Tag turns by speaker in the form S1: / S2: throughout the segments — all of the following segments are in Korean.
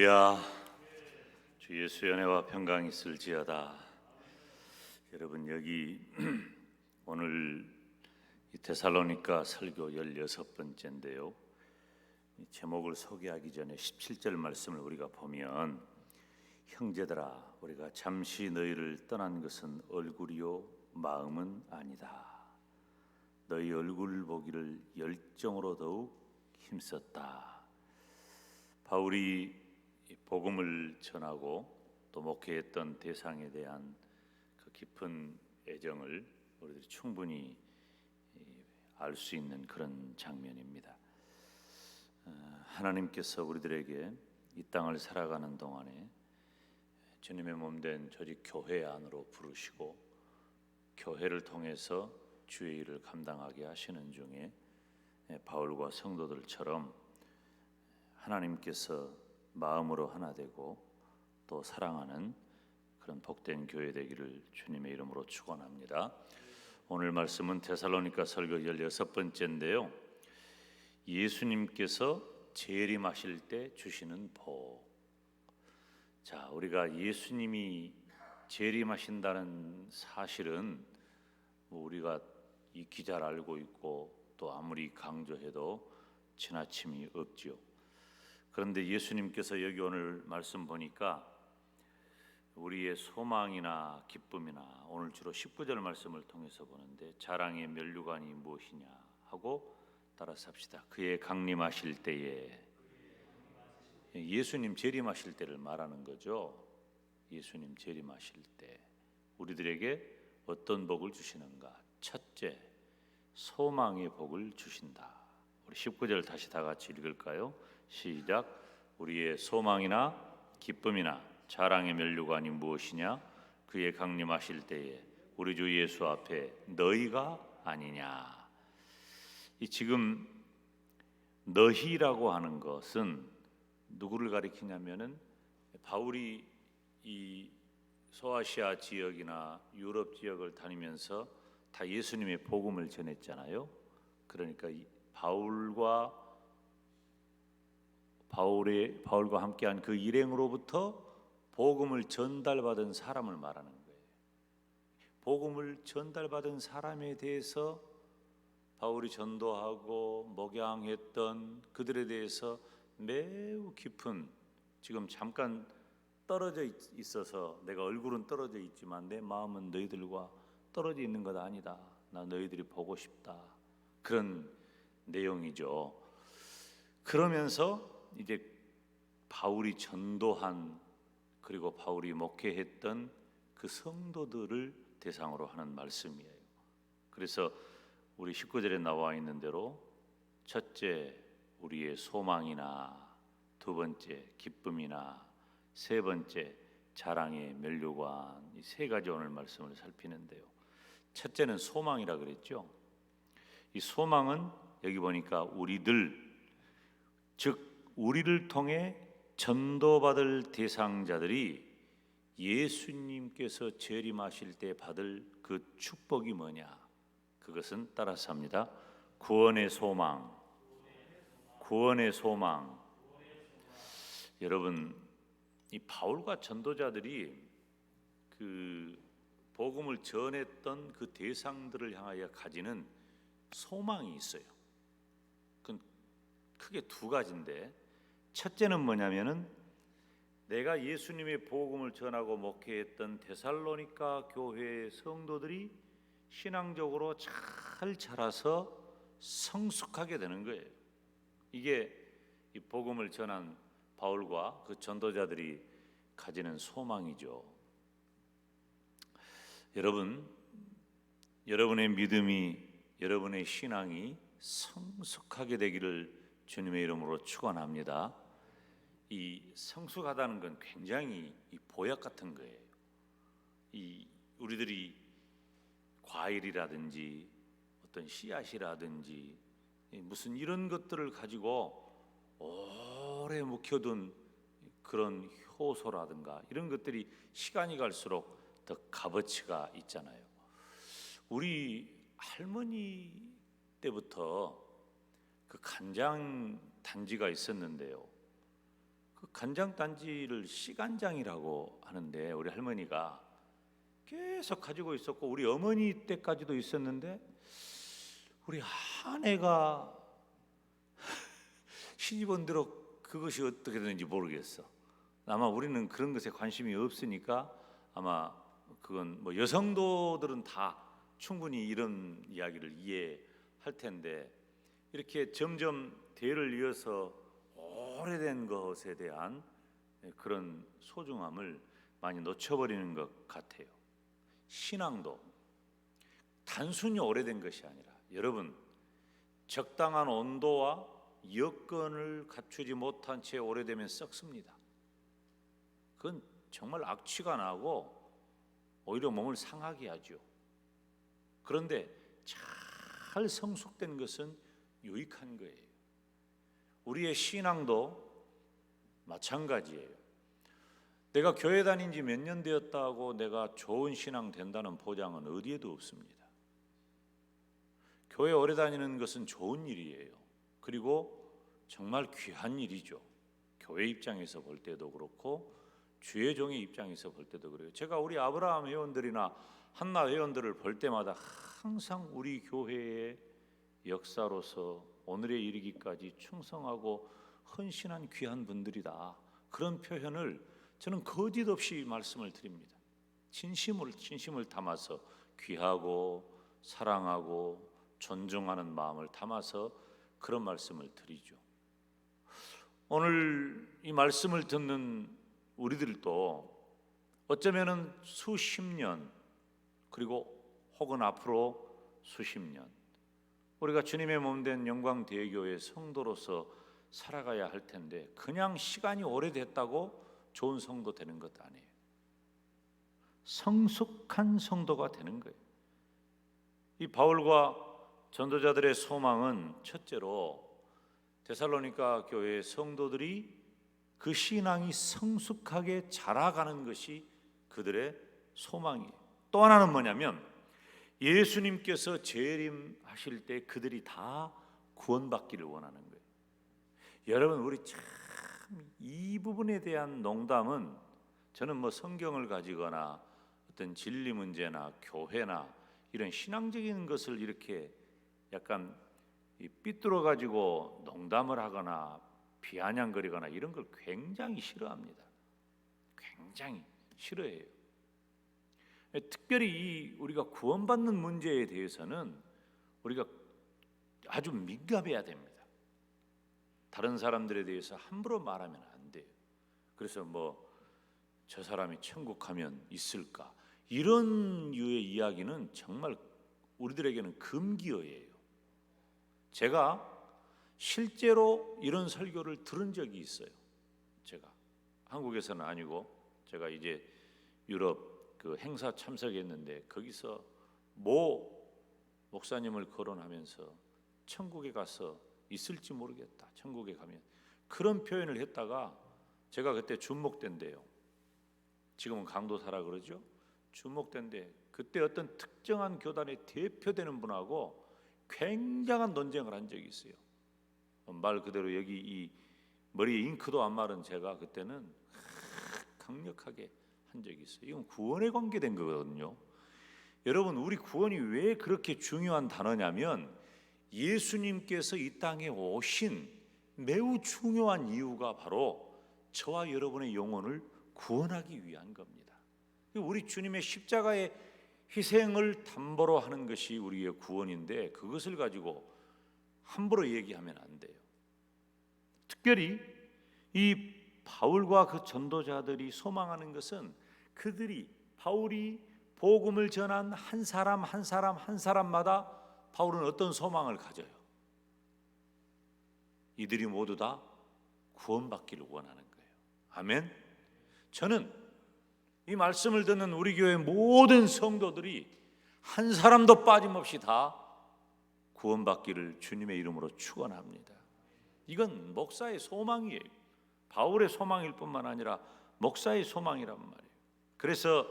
S1: 야, 주 예수의 은혜와 평강이 있을지어다. 여러분, 여기 오늘 이 데살로니가 설교 16번째인데요. 이 제목을 소개하기 전에 17절 말씀을 우리가 보면, 형제들아, 우리가 잠시 너희를 떠난 것은 얼굴이요 마음은 아니다. 너희 얼굴 보기를 열정으로 더욱 힘썼다. 바울이 복음을 전하고 또 목회했던 대상에 대한 그 깊은 애정을 우리들이 충분히 알 수 있는 그런 장면입니다. 하나님께서 우리들에게 이 땅을 살아가는 동안에 주님의 몸된 조직 교회 안으로 부르시고 교회를 통해서 주의 일을 감당하게 하시는 중에 바울과 성도들처럼 하나님께서 마음으로 하나 되고 또 사랑하는 그런 복된 교회 되기를 주님의 이름으로 축원합니다. 오늘 말씀은 데살로니가 설교 16번째인데요. 예수님께서 재림하실 때 주시는 복. 자, 우리가 예수님이 재림하신다는 사실은 우리가 익히 잘 알고 있고 또 아무리 강조해도 지나침이 없지요. 그런데 예수님께서 여기 오늘 말씀 보니까 우리의 소망이나 기쁨이나 오늘 주로 19절 말씀을 통해서 보는데, 자랑의 면류관이 무엇이냐 하고 따라서 합시다. 그의 강림하실 때에, 예수님 재림하실 때를 말하는 거죠. 예수님 재림하실 때 우리들에게 어떤 복을 주시는가? 첫째, 소망의 복을 주신다. 우리 19절 다시 다 같이 읽을까요? 시작. 우리의 소망이나 기쁨이나 자랑의 면류관이 무엇이냐? 그의 강림하실 때에 우리 주 예수 앞에 너희가 아니냐. 이 지금 너희라고 하는 것은 누구를 가리키냐면은, 바울이 이 소아시아 지역이나 유럽 지역을 다니면서 다 예수님의 복음을 전했잖아요. 그러니까 바울과 함께한 그 일행으로부터 복음을 전달받은 사람을 말하는 거예요. 복음을 전달받은 사람에 대해서 바울이 전도하고 목양했던 그들에 대해서 매우 깊은, 지금 잠깐 떨어져 있어서 내가 얼굴은 떨어져 있지만 내 마음은 너희들과 떨어져 있는 것 아니다. 나 너희들이 보고 싶다. 그런 내용이죠. 그러면서 이제 바울이 전도한, 그리고 바울이 목회했던 그 성도들을 대상으로 하는 말씀이에요. 그래서 우리 19절에 나와 있는 대로 첫째, 우리의 소망이나, 두 번째, 기쁨이나, 세 번째, 자랑의 면류관, 이 세 가지 오늘 말씀을 살피는데요. 첫째는 소망이라 그랬죠. 이 소망은 여기 보니까 우리들, 즉 우리를 통해 전도받을 대상자들이 예수님께서 재림하실 때 받을 그 축복이 뭐냐? 그것은 따라서 합니다. 구원의 소망. 구원의 소망. 여러분, 이 바울과 전도자들이 그 복음을 전했던 그 대상들을 향하여 가지는 소망이 있어요. 그건 크게 두 가지인데, 첫째는 뭐냐면은 내가 예수님의 복음을 전하고 목회했던 데살로니가 교회의 성도들이 신앙적으로 잘 자라서 성숙하게 되는 거예요. 이게 이 복음을 전한 바울과 그 전도자들이 가지는 소망이죠. 여러분, 여러분의 믿음이, 여러분의 신앙이 성숙하게 되기를 주님의 이름으로 축원합니다. 이 성숙하다는 건 굉장히 이 보약 같은 거예요. 이 우리들이 과일이라든지 어떤 씨앗이라든지 무슨 이런 것들을 가지고 오래 묵혀둔 그런 효소라든가 이런 것들이 시간이 갈수록 더 값어치가 있잖아요. 우리 할머니 때부터 그 간장 단지가 있었는데요. 그 간장 단지를 시간장이라고 하는데 우리 할머니가 계속 가지고 있었고 우리 어머니 때까지도 있었는데 우리 아내가 시집 온 뒤로 그것이 어떻게 되는지 모르겠어. 아마 우리는 그런 것에 관심이 없으니까 아마 그건 뭐 여성도들은 다 충분히 이런 이야기를 이해할 텐데 이렇게 점점 대를 이어서 오래된 것에 대한 그런 소중함을 많이 놓쳐버리는 것 같아요. 신앙도 단순히 오래된 것이 아니라 여러분 적당한 온도와 여건을 갖추지 못한 채 오래되면 썩습니다. 그건 정말 악취가 나고 오히려 몸을 상하게 하죠. 그런데 잘 성숙된 것은 유익한 거예요. 우리의 신앙도 마찬가지예요. 내가 교회 다닌 지 몇 년 되었다고 내가 좋은 신앙 된다는 보장은 어디에도 없습니다. 교회 오래 다니는 것은 좋은 일이에요. 그리고 정말 귀한 일이죠. 교회 입장에서 볼 때도 그렇고 주의 종의 입장에서 볼 때도 그래요. 제가 우리 아브라함 회원들이나 한나 회원들을 볼 때마다 항상 우리 교회의 역사로서 오늘에 이르기까지 충성하고 헌신한 귀한 분들이다. 그런 표현을 저는 거짓 없이 말씀을 드립니다. 진심을 담아서 귀하고 사랑하고 존중하는 마음을 담아서 그런 말씀을 드리죠. 오늘 이 말씀을 듣는 우리들도 어쩌면은 수십 년 그리고 혹은 앞으로 수십 년 우리가 주님의 몸된 영광대교회 성도로서 살아가야 할 텐데 그냥 시간이 오래됐다고 좋은 성도 되는 것 아니에요. 성숙한 성도가 되는 거예요. 이 바울과 전도자들의 소망은 첫째로 데살로니가 교회의 성도들이 그 신앙이 성숙하게 자라가는 것이 그들의 소망이에요. 또 하나는 뭐냐면 예수님께서 재림하실 때 그들이 다 구원받기를 원하는 거예요. 여러분 우리 참 이 부분에 대한 농담은 저는 뭐 성경을 가지거나 어떤 진리 문제나 교회나 이런 신앙적인 것을 이렇게 약간 삐뚤어 가지고 농담을 하거나 비아냥거리거나 이런 걸 굉장히 싫어합니다. 굉장히 싫어해요. 특별히 이 우리가 구원받는 문제에 대해서는 우리가 아주 민감해야 됩니다. 다른 사람들에 대해서 함부로 말하면 안 돼요. 그래서 뭐 저 사람이 천국 가면 있을까 이런 유의 이야기는 정말 우리들에게는 금기어예요. 제가 실제로 이런 설교를 들은 적이 있어요. 제가 한국에서는 아니고 제가 이제 유럽 그 행사 참석했는데 거기서 모 목사님을 거론하면서 천국에 가서 있을지 모르겠다. 천국에 가면 그런 표현을 했다가 제가 그때 준목된대요. 지금은 강도사라 그러죠. 준목된데 그때 어떤 특정한 교단의 대표되는 분하고 굉장한 논쟁을 한 적이 있어요. 말 그대로 여기 이 머리에 잉크도 안 마른 제가 그때는 강력하게 한 적이 있어요. 이건 구원에 관계된 거거든요. 여러분 우리 구원이 왜 그렇게 중요한 단어냐면 예수님께서 이 땅에 오신 매우 중요한 이유가 바로 저와 여러분의 영혼을 구원하기 위한 겁니다. 우리 주님의 십자가의 희생을 담보로 하는 것이 우리의 구원인데 그것을 가지고 함부로 얘기하면 안 돼요. 특별히 이 바울과 그 전도자들이 소망하는 것은 그들이 바울이 복음을 전한 한 사람 한 사람마다 바울은 어떤 소망을 가져요? 이들이 모두 다 구원받기를 원하는 거예요. 아멘. 저는 이 말씀을 듣는 우리 교회 모든 성도들이 한 사람도 빠짐없이 다 구원받기를 주님의 이름으로 축원합니다. 이건 목사의 소망이에요. 바울의 소망일 뿐만 아니라 목사의 소망이란 말이에요. 그래서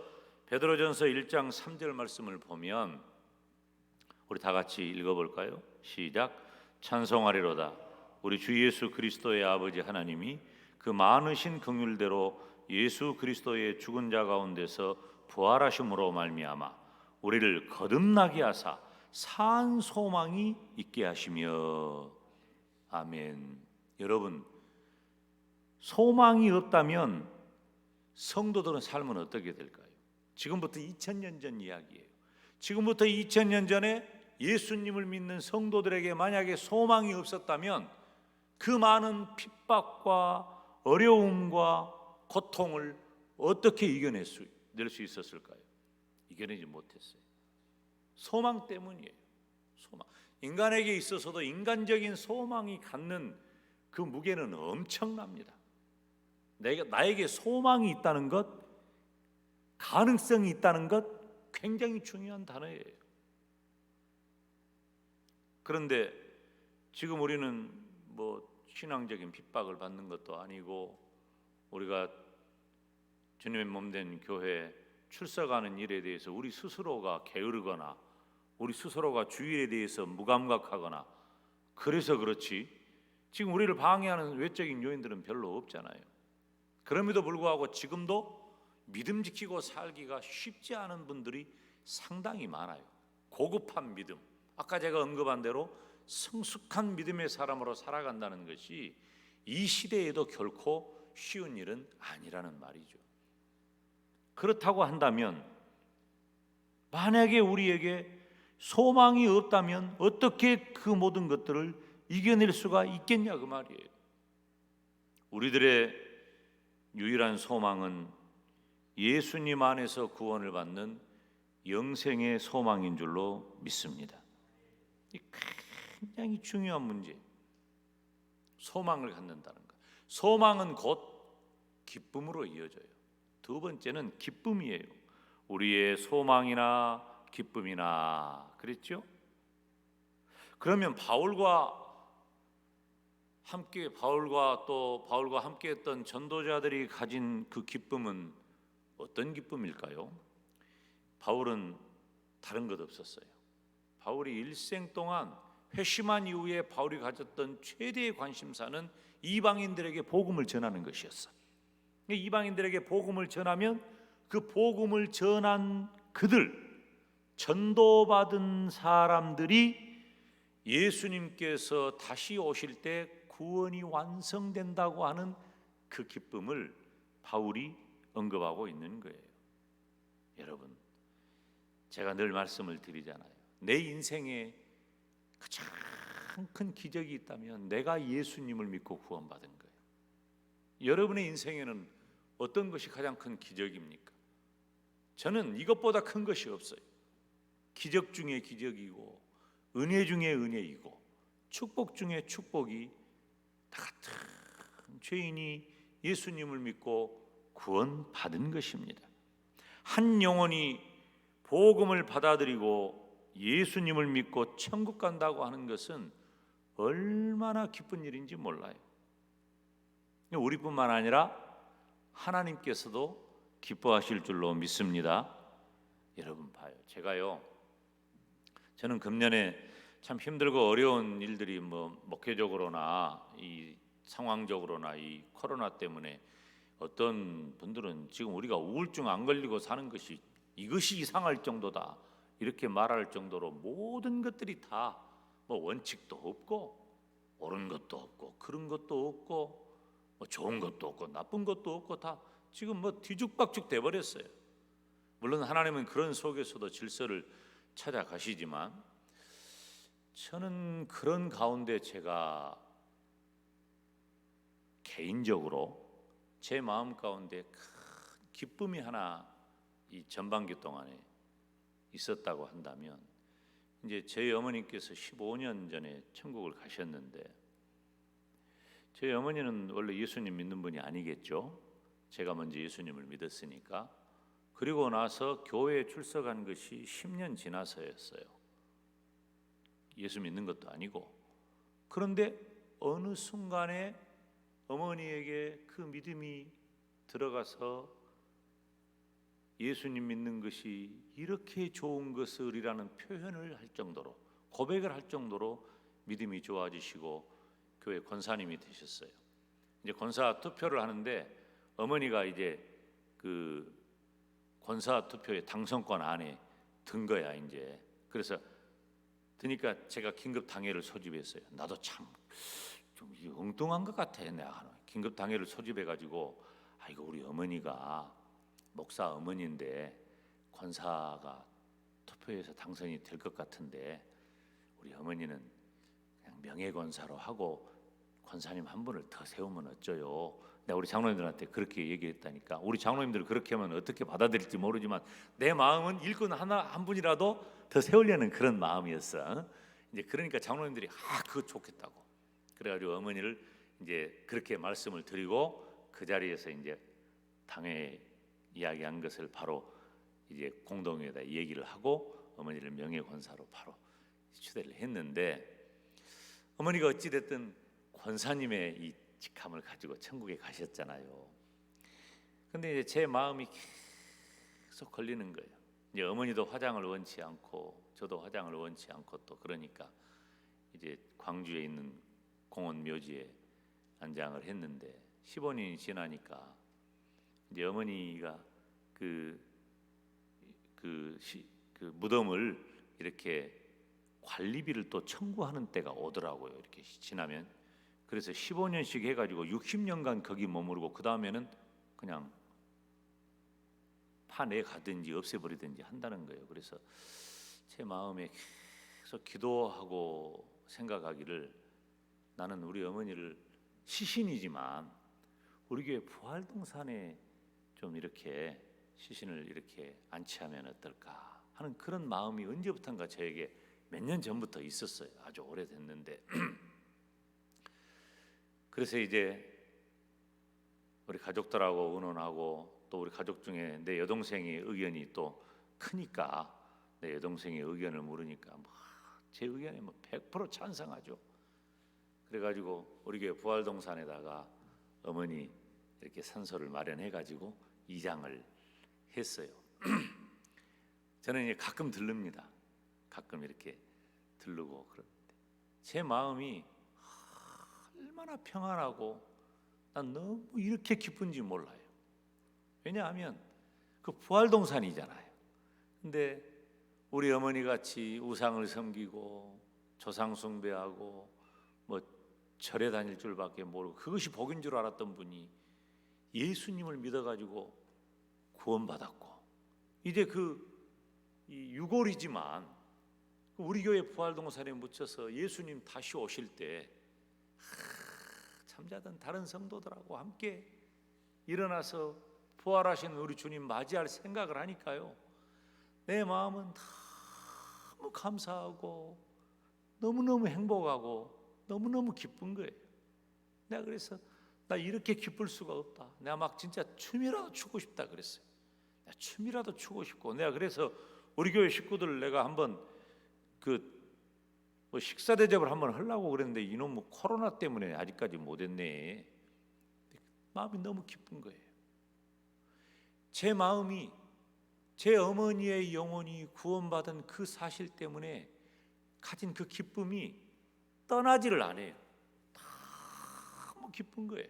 S1: 베드로전서 1장 3절 말씀을 보면 우리 다 같이 읽어볼까요? 시작. 찬송하리로다. 우리 주 예수 그리스도의 아버지 하나님이 그 그 많으신 긍휼대로 예수 그리스도의 죽은 자 가운데서 부활하심으로 말미암아 우리를 거듭나게 하사 산 소망이 있게 하시며. 아멘. 여러분, 소망이 없다면 성도들은 삶은 어떻게 될까요? 지금부터 2000년 전 이야기예요. 지금부터 2000년 전에 예수님을 믿는 성도들에게 만약에 소망이 없었다면 그 많은 핍박과 어려움과 고통을 어떻게 이겨낼 수 있었을까요? 이겨내지 못했어요. 소망 때문이에요. 소망. 인간에게 있어서도 인간적인 소망이 갖는 그 무게는 엄청납니다. 나에게 소망이 있다는 것, 가능성이 있다는 것, 굉장히 중요한 단어예요. 그런데 지금 우리는 신앙적인 핍박을 받는 것도 아니고, 우리가 주님의 몸된 교회 출석하는 일에 대해서 우리 스스로가 게으르거나 우리 스스로가 주일에 대해서 무감각하거나 그래서 그렇지, 지금 우리를 방해하는 외적인 요인들은 별로 없잖아요. 그럼에도 불구하고 지금도 믿음 지키고 살기가 쉽지 않은 분들이 상당히 많아요. 고급한 믿음, 아까 제가 언급한 대로 성숙한 믿음의 사람으로 살아간다는 것이 이 시대에도 결코 쉬운 일은 아니라는 말이죠. 그렇다고 한다면 만약에 우리에게 소망이 없다면 어떻게 그 모든 것들을 이겨낼 수가 있겠냐 그 말이에요. 우리들의 유일한 소망은 예수님 안에서 구원을 받는 영생의 소망인 줄로 믿습니다. 이 굉장히 중요한 문제. 소망을 갖는다는 것. 소망은 곧 기쁨으로 이어져요. 두 번째는 기쁨이에요. 우리의 소망이나 기쁨이나 그랬죠? 그러면 바울과 함께했던 전도자들이 가진 그 기쁨은 어떤 기쁨일까요? 바울은 다른 것 없었어요. 바울이 일생 동안 회심한 이후에 바울이 가졌던 최대의 관심사는 이방인들에게 복음을 전하는 것이었어요. 이방인들에게 복음을 전하면 그 복음을 전한 그들, 전도받은 사람들이 예수님께서 다시 오실 때 구원이 완성된다고 하는 그 기쁨을 바울이 언급하고 있는 거예요. 여러분, 제가 늘 말씀을 드리잖아요. 내 인생에 가장 큰 기적이 있다면 내가 예수님을 믿고 구원받은 거예요. 여러분의 인생에는 어떤 것이 가장 큰 기적입니까? 저는 이것보다 큰 것이 없어요. 기적 중에 기적이고 은혜 중에 은혜이고 축복 중에 축복이 다 같은 죄인이 예수님을 믿고 구원받은 것입니다. 한 영혼이 복음을 받아들이고 예수님을 믿고 천국 간다고 하는 것은 얼마나 기쁜 일인지 몰라요. 우리뿐만 아니라 하나님께서도 기뻐하실 줄로 믿습니다. 여러분 봐요. 저는 금년에 참 힘들고 어려운 일들이 목회적으로나 이 상황적으로나 이 코로나 때문에 어떤 분들은 지금 우리가 우울증 안 걸리고 사는 것이 이것이 이상할 정도다 이렇게 말할 정도로 모든 것들이 다 원칙도 없고 옳은 것도 없고 그런 것도 없고 좋은 것도 없고 나쁜 것도 없고 다 지금 뒤죽박죽 돼버렸어요. 물론 하나님은 그런 속에서도 질서를 찾아가시지만 저는 그런 가운데 제가 개인적으로 제 마음 가운데 큰 기쁨이 하나 이 전반기 동안에 있었다고 한다면, 이제 저희 어머니께서 15년 전에 천국을 가셨는데, 저희 어머니는 원래 예수님 믿는 분이 아니겠죠. 제가 먼저 예수님을 믿었으니까. 그리고 나서 교회에 출석한 것이 10년 지나서였어요. 예수 믿는 것도 아니고. 그런데 어느 순간에 어머니에게 그 믿음이 들어가서 예수님 믿는 것이 이렇게 좋은 것을이라는 표현을 할 정도로, 고백을 할 정도로 믿음이 좋아지시고 교회 권사님이 되셨어요. 이제 권사 투표를 하는데 어머니가 이제 그 권사 투표의 당선권 안에 든 거야 이제. 그래서 드니까 제가 긴급 당회를 소집했어요. 나도 참 좀 엉뚱한 것 같아. 내가 긴급 당회를 소집해가지고 이거 우리 어머니가 목사 어머니인데 권사가 투표에서 당선이 될 것 같은데 우리 어머니는 그냥 명예권사로 하고 권사님 한 분을 더 세우면 어쩌요? 내가 우리 장로님들한테 그렇게 얘기했다니까. 우리 장로님들 그렇게 하면 어떻게 받아들일지 모르지만 내 마음은 일꾼 한 분이라도 더 세우려는 그런 마음이었어. 이제 그러니까 장로님들이 그거 좋겠다고. 그래가지고 어머니를 이제 그렇게 말씀을 드리고 그 자리에서 이제 당회 이야기한 것을 바로 이제 공동회에다 얘기를 하고 어머니를 명예권사로 바로 추대를 했는데 어머니가 어찌 됐든 권사님의 이 직함을 가지고 천국에 가셨잖아요. 근데 이제 제 마음이 계속 걸리는 거예요. 이제 어머니도 화장을 원치 않고 저도 화장을 원치 않고 또 그러니까 이제 광주에 있는 공원 묘지에 안장을 했는데 15년이 지나니까 이제 어머니가 그 무덤을 이렇게 관리비를 또 청구하는 때가 오더라고요. 이렇게 지나면. 그래서 15년씩 해가지고 60년간 거기 머무르고 그 다음에는 그냥 파내 가든지 없애버리든지 한다는 거예요. 그래서 제 마음에 계속 기도하고 생각하기를 나는 우리 어머니를 시신이지만 우리 교회 부활동산에 좀 이렇게 시신을 이렇게 안치하면 어떨까 하는 그런 마음이 언제부턴가 저에게 몇 년 전부터 있었어요. 아주 오래됐는데 그래서 이제 우리 가족들하고 의논하고 또 우리 가족 중에 내 여동생의 의견이 또 크니까 내 여동생의 의견을 물으니까 제 의견에 100% 찬성하죠. 그래가지고 우리 교회 부활동산에다가 어머니 이렇게 산소를 마련해가지고 이장을 했어요. 저는 이제 가끔 들릅니다. 가끔 이렇게 들르고 그러는데 제 마음이 얼마나 평안하고 난 너무 이렇게 기쁜지 몰라요. 왜냐하면 그 부활동산이잖아요. 근데 우리 어머니 같이 우상을 섬기고 조상 숭배하고 절에 다닐 줄밖에 모르고 그것이 복인 줄 알았던 분이 예수님을 믿어가지고 구원받았고 이제 이 유골이지만 우리 교회 부활동산에 묻혀서 예수님 다시 오실 때 잠자던 다른 성도들하고 함께 일어나서 부활하신 우리 주님 맞이할 생각을 하니까요 내 마음은 너무 감사하고 너무너무 행복하고 너무너무 기쁜 거예요. 내가 그래서 나 이렇게 기쁠 수가 없다. 내가 막 진짜 춤이라도 추고 싶다 그랬어요. 내가 춤이라도 추고 싶고 내가 그래서 우리 교회 식구들 내가 한번 식사 대접을 한번 하려고 그랬는데 이놈 코로나 때문에 아직까지 못했네. 마음이 너무 기쁜 거예요. 제 마음이 제 어머니의 영혼이 구원받은 그 사실 때문에 가진 그 기쁨이 떠나지를 않아요. 너무 기쁜 거예요.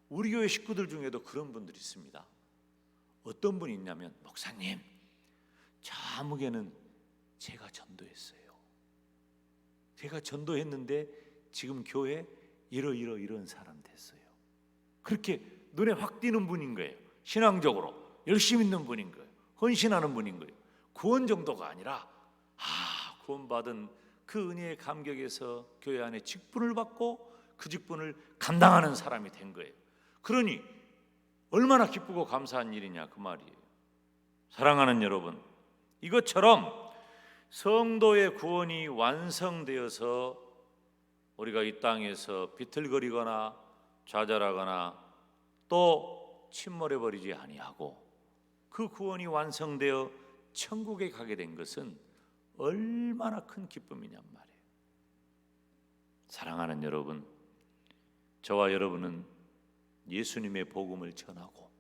S1: 우리 교회 식구들 중에도 그런 분들이 있습니다. 어떤 분이 있냐면 목사님 저 아무개는 제가 전도했어요. 제가 전도했는데 지금 교회 이런 사람 됐어요. 그렇게 눈에 확 띄는 분인 거예요. 신앙적으로 열심히 있는 분인 거예요. 헌신하는 분인 거예요. 구원 정도가 아니라 구원받은 그 은혜의 감격에서 교회 안에 직분을 받고 그 직분을 감당하는 사람이 된 거예요. 그러니 얼마나 기쁘고 감사한 일이냐 그 말이에요. 사랑하는 여러분, 이것처럼 성도의 구원이 완성되어서 우리가 이 땅에서 비틀거리거나 좌절하거나 또 침몰해버리지 아니하고 그 구원이 완성되어 천국에 가게 된 것은 얼마나 큰 기쁨이냔 말이에요. 사랑하는 여러분, 저와 여러분은 예수님의 복음을 전하고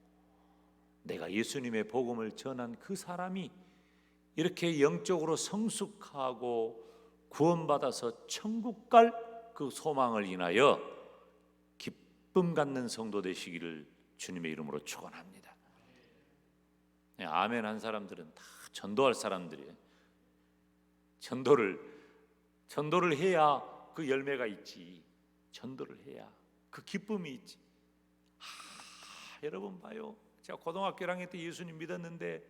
S1: 내가 예수님의 복음을 전한 그 사람이 이렇게 영적으로 성숙하고 구원받아서 천국 갈 그 소망을 인하여 기쁨 갖는 성도 되시기를 주님의 이름으로 축원합니다. 아멘 한 사람들은 다 전도할 사람들이에요. 전도를 해야 그 열매가 있지. 전도를 해야 그 기쁨이 있지. 여러분 봐요. 제가 고등학교 1학년 때 예수님 믿었는데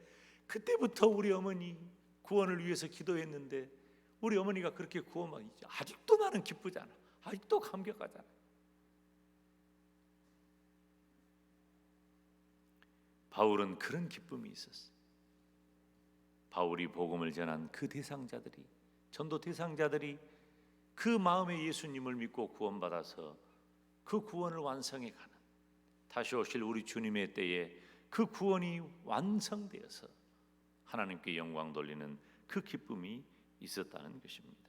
S1: 그때부터 우리 어머니 구원을 위해서 기도했는데 우리 어머니가 그렇게 구원만 있지. 아직도 나는 기쁘잖아. 아직도 감격하잖아. 바울은 그런 기쁨이 있었어요. 바울이 복음을 전한 그 대상자들이, 전도 대상자들이 그 마음에 예수님을 믿고 구원받아서 그 구원을 완성해 가는, 다시 오실 우리 주님의 때에 그 구원이 완성되어서 하나님께 영광 돌리는 그 기쁨이 있었다는 것입니다.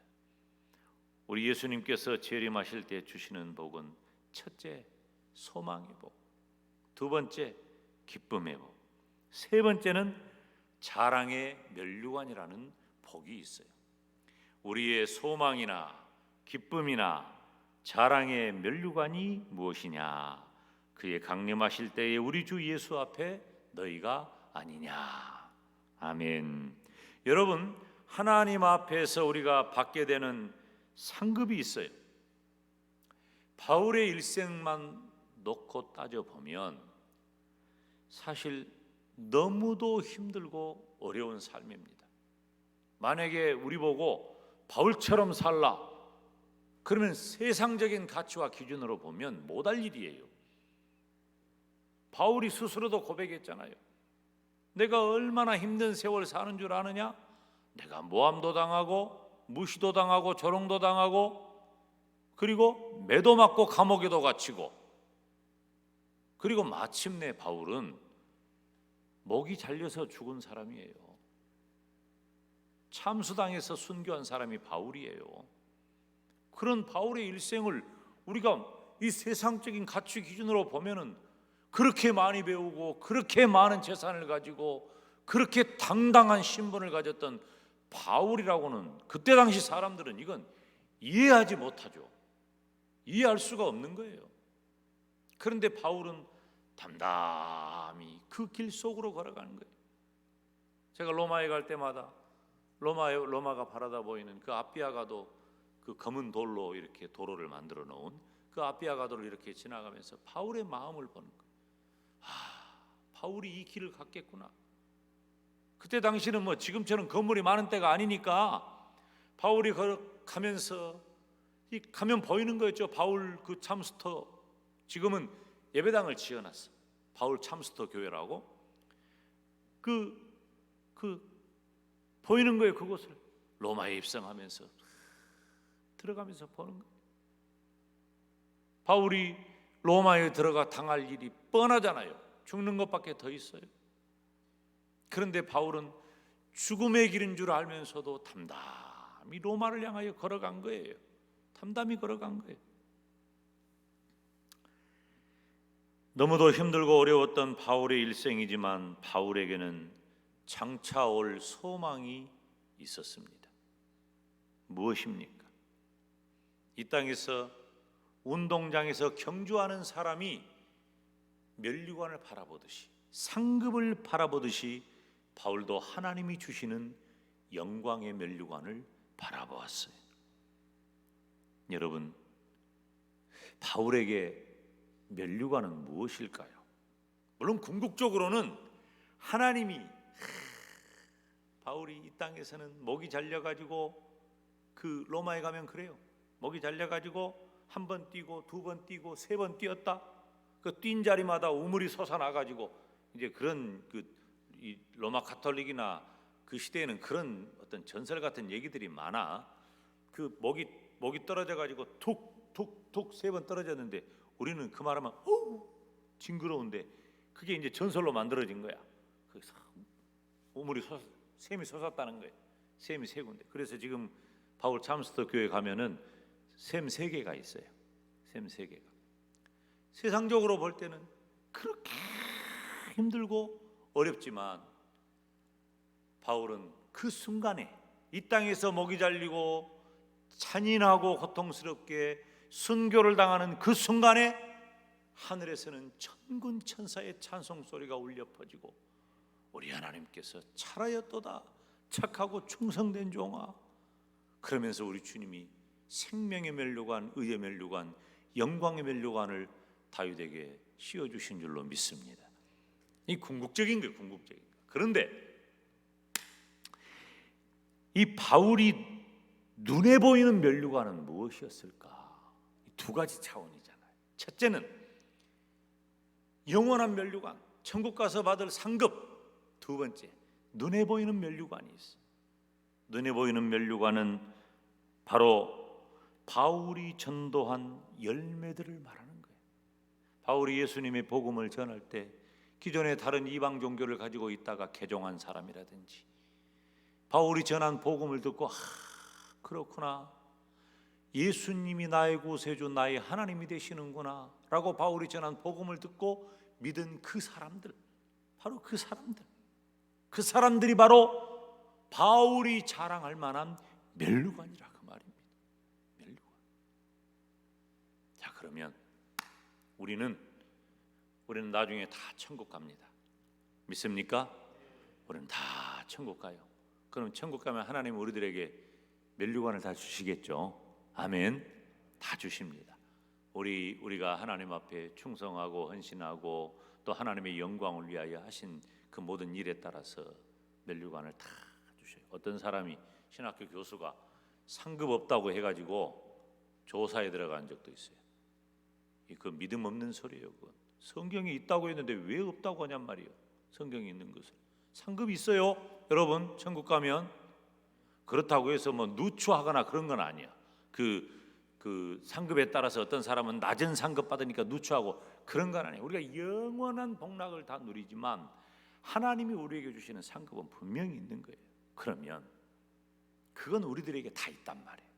S1: 우리 예수님께서 재림하실 때 주시는 복은 첫째, 소망의 복, 두 번째, 기쁨의 복, 세 번째는 자랑의 면류관이라는 복이 있어요. 우리의 소망이나 기쁨이나 자랑의 면류관이 무엇이냐? 그의 강림하실 때에 우리 주 예수 앞에 너희가 아니냐. 아멘. 여러분, 하나님 앞에서 우리가 받게 되는 상급이 있어요. 바울의 일생만 놓고 따져보면 사실 너무도 힘들고 어려운 삶입니다. 만약에 우리 보고 바울처럼 살라 그러면 세상적인 가치와 기준으로 보면 못할 일이에요. 바울이 스스로도 고백했잖아요. 내가 얼마나 힘든 세월 사는 줄 아느냐? 내가 모함도 당하고 무시도 당하고 조롱도 당하고 그리고 매도 맞고 감옥에도 갇히고 그리고 마침내 바울은 목이 잘려서 죽은 사람이에요. 참수당해서 순교한 사람이 바울이에요. 그런 바울의 일생을 우리가 이 세상적인 가치 기준으로 보면은 그렇게 많이 배우고 그렇게 많은 재산을 가지고 그렇게 당당한 신분을 가졌던 바울이라고는 그때 당시 사람들은 이건 이해하지 못하죠. 이해할 수가 없는 거예요. 그런데 바울은 담담히 그 길 속으로 걸어가는 거예요. 제가 로마에 갈 때마다 로마가 바라다 보이는 그 아피아가도, 그 검은 돌로 이렇게 도로를 만들어 놓은 그 아피아가도를 이렇게 지나가면서 바울의 마음을 보는 거예요. 바울이 이 길을 갔겠구나. 그때 당시는 뭐 지금처럼 건물이 많은 때가 아니니까 바울이 가면서 가면 보이는 거였죠. 바울 그 참스터, 지금은 예배당을 지어놨어. 바울 참스터 교회라고. 그 보이는 거예요. 그곳을 로마에 입성하면서 들어가면서 보는 거예요. 바울이 로마에 들어가 당할 일이 뻔하잖아요. 죽는 것밖에 더 있어요. 그런데 바울은 죽음의 길인 줄 알면서도 담담히 로마를 향하여 걸어간 거예요. 담담히 걸어간 거예요. 너무도 힘들고 어려웠던 바울의 일생이지만 바울에게는 장차 올 소망이 있었습니다. 무엇입니까? 이 땅에서 운동장에서 경주하는 사람이 면류관을 바라보듯이, 상급을 바라보듯이 바울도 하나님이 주시는 영광의 면류관을 바라보았어요. 여러분, 바울에게 면류관은 무엇일까요? 물론 궁극적으로는 하나님이, 바울이 이 땅에서는 목이 잘려가지고, 그 로마에 가면 그래요. 목이 잘려가지고 한 번 뛰고 두 번 뛰고 세 번 뛰었다. 그 뛴 자리마다 우물이 솟아나가지고, 이제 그런 이 로마 가톨릭이나 그 시대에는 그런 어떤 전설 같은 얘기들이 많아. 그 목이 떨어져가지고 툭툭툭 세 번 떨어졌는데 우리는 그 말하면 징그러운데 그게 이제 전설로 만들어진 거야. 그래서 샘이 솟았다는 거예요. 샘이 세 군데. 그래서 지금 바울 참스터 교회 가면은 샘 3개가 있어요. 샘 3개가. 세상적으로 볼 때는 그렇게 힘들고 어렵지만 바울은 그 순간에 이 땅에서 목이 잘리고 잔인하고 고통스럽게 순교를 당하는 그 순간에 하늘에서는 천군 천사의 찬송 소리가 울려 퍼지고 우리 하나님께서 잘하였도다 착하고 충성된 종아, 그러면서 우리 주님이 생명의 면류관, 의의 면류관, 영광의 면류관을 다윗에게 씌워주신 줄로 믿습니다. 이 궁극적인 거예요, 궁극적인 거. 그런데 이 바울이 눈에 보이는 면류관은 무엇이었을까? 두 가지 차원이잖아요. 첫째는 영원한 면류관, 천국 가서 받을 상급. 두 번째, 눈에 보이는 면류관이 있어요. 눈에 보이는 면류관은 바로 바울이 전도한 열매들을 말하는 거예요. 바울이 예수님의 복음을 전할 때 기존의 다른 이방 종교를 가지고 있다가 개종한 사람이라든지, 바울이 전한 복음을 듣고 그렇구나, 예수님이 나의 구세주, 나의 하나님이 되시는구나 라고 바울이 전한 복음을 듣고 믿은 그 사람들, 바로 그 사람들이 바로 바울이 자랑할 만한 면류관이라 그 말입니다. 면류관. 자, 그러면 우리는 나중에 다 천국 갑니다. 믿습니까? 우리는 다 천국 가요. 그럼 천국 가면 하나님 우리들에게 면류관을 다 주시겠죠. 아멘. 다 주십니다. 우리가 하나님 앞에 충성하고 헌신하고 또 하나님의 영광을 위하여 하신 그 모든 일에 따라서 면류관을 다 주셔요. 어떤 사람이, 신학교 교수가 상급 없다고 해가지고 조사에 들어간 적도 있어요. 그 믿음 없는 소리예요. 그건 성경이 있다고 했는데 왜 없다고 하냔 말이에요. 성경이 있는 것을. 상급이 있어요, 여러분. 천국 가면 그렇다고 해서 뭐 누추하거나 그런 건 아니야. 그 상급에 따라서 어떤 사람은 낮은 상급 받으니까 누추하고 그런 건 아니에요. 우리가 영원한 복락을 다 누리지만 하나님이 우리에게 주시는 상급은 분명히 있는 거예요. 그러면 그건 우리들에게 다 있단 말이에요.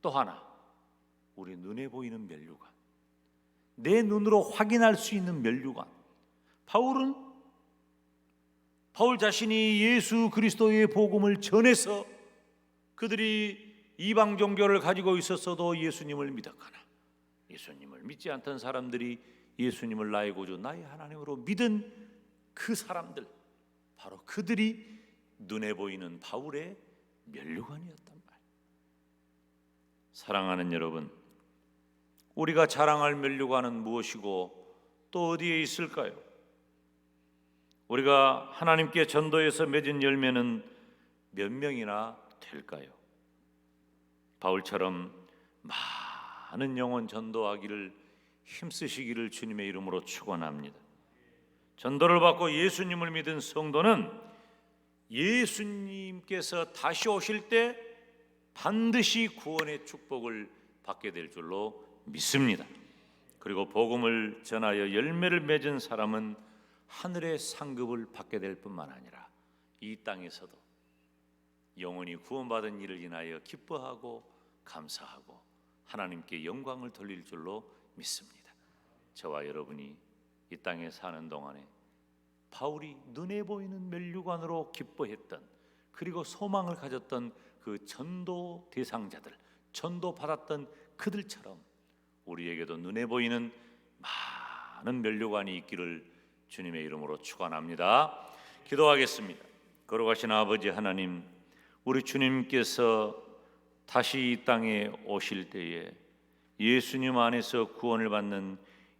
S1: 또 하나, 우리 눈에 보이는 면류관, 내 눈으로 확인할 수 있는 면류관. 바울 자신이 예수 그리스도의 복음을 전해서 그들이 이방 종교를 가지고 있었어도 예수님을 믿었거나, 예수님을 믿지 않던 사람들이 예수님을 나의 구주, 나의 하나님으로 믿은 그 사람들, 바로 그들이 눈에 보이는 바울의 면류관이었단 말이에요. 사랑하는 여러분, 우리가 자랑할 면류관은 무엇이고 또 어디에 있을까요? 우리가 하나님께 전도해서 맺은 열매는 몇 명이나 될까요? 바울처럼 많은 영혼 전도하기를 힘쓰시기를 주님의 이름으로 축원합니다. 전도를 받고 예수님을 믿은 성도는 예수님께서 다시 오실 때 반드시 구원의 축복을 받게 될 줄로 믿습니다. 그리고 복음을 전하여 열매를 맺은 사람은 하늘의 상급을 받게 될 뿐만 아니라 이 땅에서도 영원히 구원받은 일을 인하여 기뻐하고 감사하고 하나님께 영광을 돌릴 줄로 믿습니다. 저와 여러분이 이 땅에 사는 동안에 바울이 눈에 보이는 면류관으로 기뻐했던, 그리고 소망을 가졌던 그 전도 대상자들, 전도 받았던 그들처럼 우리에게도 눈에 보이는 많은 면류관이 있기를 주님의 이름으로 축원합니다. 기도하겠습니다. 거룩하신 아버지 하나님, 우리 주님께서 다시 이 땅에 오실 때에 예수님 안에서 구원을 받는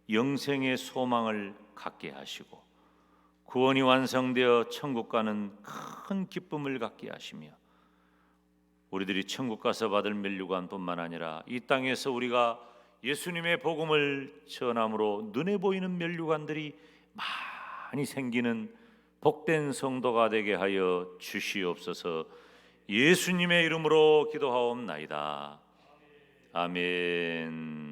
S1: 영생의 소망을 갖게 하시고 구원이 완성되어 천국 가는 큰 기쁨을 갖게 하시며 우리들이 천국 가서 받을 면류관뿐만 아니라 이 땅에서 우리가 예수님의 복음을 전함으로 눈에 보이는 면류관들이 많이 생기는 복된 성도가 되게 하여 주시옵소서. 예수님의 이름으로 기도하옵나이다. 아멘.